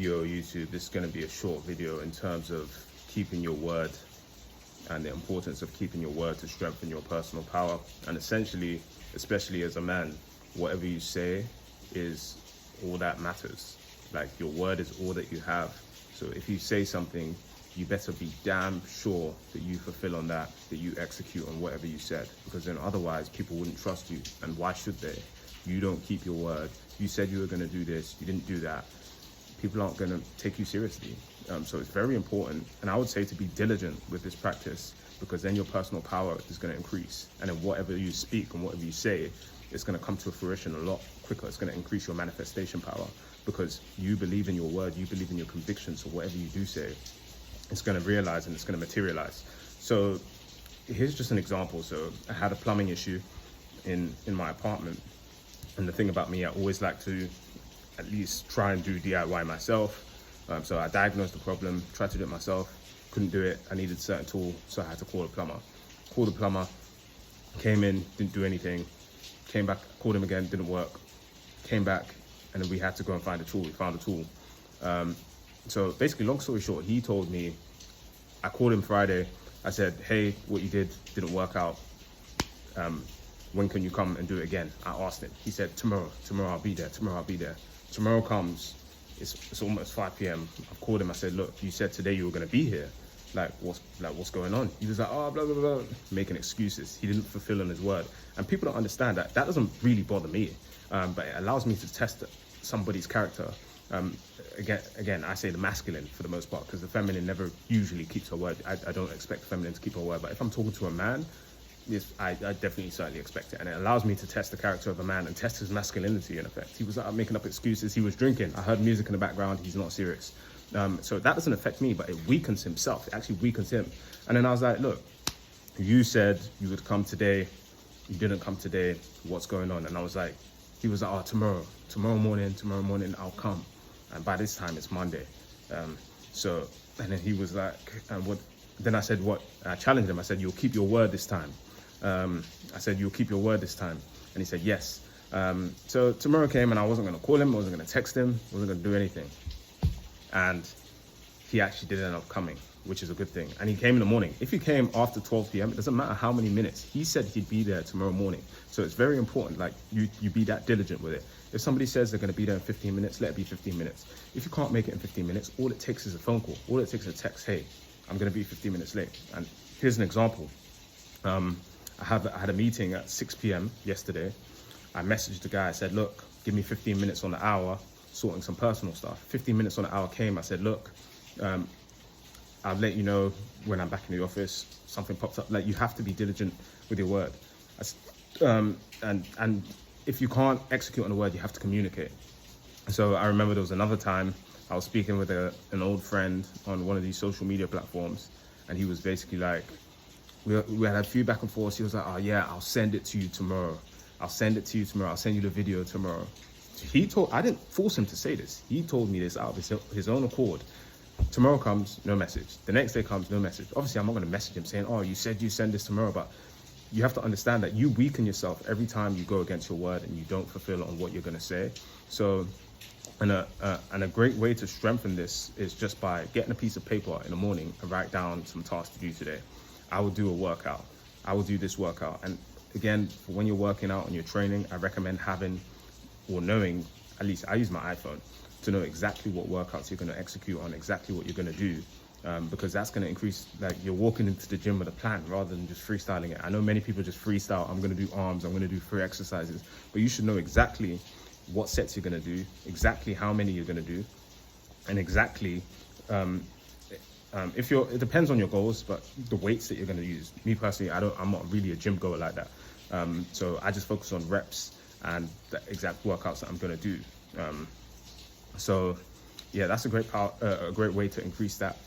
Yo, YouTube, this is going to be a short video in terms of keeping your word and the importance of keeping your word to strengthen your personal power. And essentially, especially as a man, whatever you say is all that matters. Like, your word is all that you have. So if you say something, you better be damn sure that you fulfill on that you execute on whatever you said, because then otherwise people wouldn't trust you. And why should they? You don't keep your word. You said you were going to do this, you didn't do that. People aren't going to take you seriously. So it's very important. And I would say to be diligent with this practice, because then your personal power is going to increase. And then whatever you speak and whatever you say, it's going to come to fruition a lot quicker. It's going to increase your manifestation power because you believe in your word, you believe in your convictions. So whatever you do say, it's going to realize and it's going to materialize. So here's just an example. So I had a plumbing issue in my apartment. And the thing about me, I always like to at least try and do DIY myself. So I diagnosed the problem, tried to do it myself, couldn't do it. I needed a certain tool, so I had to call a plumber. Called the plumber, came in, didn't do anything. Came back, called him again, didn't work. Came back, and then we had to go and find a tool. We found a tool. So basically, long story short, he told me, I called him Friday. I said, hey, what you did didn't work out. When can you come and do it again? I asked him. He said, tomorrow I'll be there, tomorrow I'll be there. Tomorrow comes, it's almost 5 p.m. I've called him, I said, look, you said today you were gonna be here. What's going on? He was like, oh, blah, blah, blah, making excuses. He didn't fulfill on his word. And people don't understand that. That doesn't really bother me, but it allows me to test somebody's character. Again, I say the masculine for the most part, because the feminine never usually keeps her word. I don't expect the feminine to keep her word, but if I'm talking to a man, yes, I definitely certainly expect it. And it allows me to test the character of a man and test his masculinity in effect. He was making up excuses. He was drinking. I heard music in the background. He's not serious. So that doesn't affect me, but it weakens himself. It actually weakens him. And then I was like, look, you said you would come today. You didn't come today. What's going on? And I was like, he was like, oh, tomorrow morning I'll come. And by this time it's Monday. And then he was like, what? Then I said, what? I challenged him. I said, you'll keep your word this time. I said, you'll keep your word this time. And he said, yes. So tomorrow came and I wasn't going to call him. I wasn't going to text him. I wasn't going to do anything. And he actually did end up coming, which is a good thing. And he came in the morning. If he came after 12 p.m., it doesn't matter how many minutes. He said he'd be there tomorrow morning. So it's very important, like, you be that diligent with it. If somebody says they're going to be there in 15 minutes, let it be 15 minutes. If you can't make it in 15 minutes, all it takes is a phone call. All it takes is a text, hey, I'm going to be 15 minutes late. And here's an example. I had a meeting at 6 p.m. yesterday. I messaged the guy. I said, look, give me 15 minutes on the hour, sorting some personal stuff. 15 minutes on the hour came. I said, look, I'll let you know when I'm back in the office. Something pops up. Like, you have to be diligent with your word. And if you can't execute on the word, you have to communicate. So I remember there was another time I was speaking with an old friend on one of these social media platforms, and he was basically like, we had a few back and forth. He was like, oh yeah, I'll send it to you tomorrow. I'll send it to you tomorrow. I'll send you the video tomorrow. I didn't force him to say this. He told me this out of his own accord. Tomorrow comes, no message. The next day comes, no message. Obviously, I'm not going to message him saying, oh, you said you send this tomorrow, but you have to understand that you weaken yourself every time you go against your word and you don't fulfill on what you're going to say. So, and a great way to strengthen this is just by getting a piece of paper in the morning and write down some tasks to do today. I will do a workout. I will do this workout. And again, for when you're working out and you're training, I recommend having or knowing, at least I use my iPhone, to know exactly what workouts you're going to execute on, exactly what you're going to do. Because that's going to increase, like, you're walking into the gym with a plan rather than just freestyling it. I know many people just freestyle. I'm going to do arms, I'm going to do 3 exercises, but you should know exactly what sets you're going to do, exactly how many you're going to do, and exactly, it depends on your goals, but the weights that you're going to use. Me personally, I'm not really a gym goer like that. So I just focus on reps and the exact workouts that I'm going to do. So yeah, that's a great way to increase that,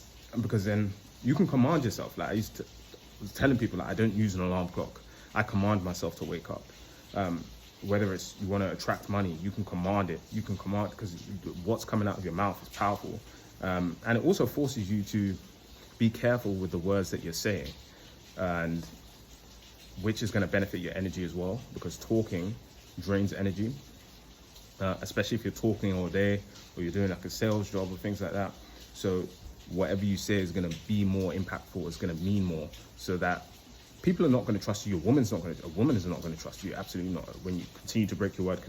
because then you can command yourself. Like, I was telling people, like, I don't use an alarm clock. I command myself to wake up. Whether it's you want to attract money, you can command it. You can command, because what's coming out of your mouth is powerful. And it also forces you to be careful with the words that you're saying, and which is going to benefit your energy as well, because talking drains energy. especially if you're talking all day or you're doing like a sales job or things like that. So whatever you say is going to be more impactful, it's going to mean more, so that people are not going to trust you. A woman is not going to trust you. Absolutely not. When you continue to break your word,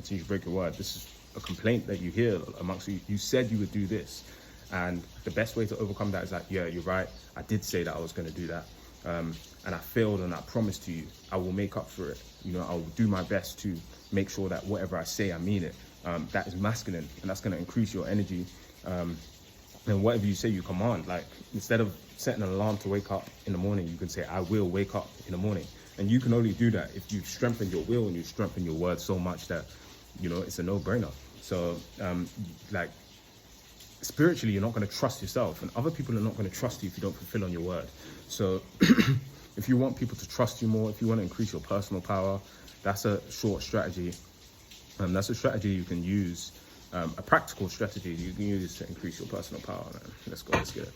this is a complaint that you hear amongst you. You said you would do this. And the best way to overcome that is like, yeah, you're right. I did say that I was going to do that. And I failed, and I promised to you, I will make up for it. You know, I'll do my best to make sure that whatever I say, I mean it. That is masculine, and that's going to increase your energy. And whatever you say, you command. Like, instead of setting an alarm to wake up in the morning, you can say, I will wake up in the morning. And you can only do that if you strengthen your will and you strengthen your words so much that, you know, it's a no-brainer. So, like, spiritually, you're not going to trust yourself, and other people are not going to trust you if you don't fulfill on your word. So if you want people to trust you more, if you want to increase your personal power, that's a short strategy. That's a strategy you can use, a practical strategy you can use to increase your personal power, man. Let's go, let's get it.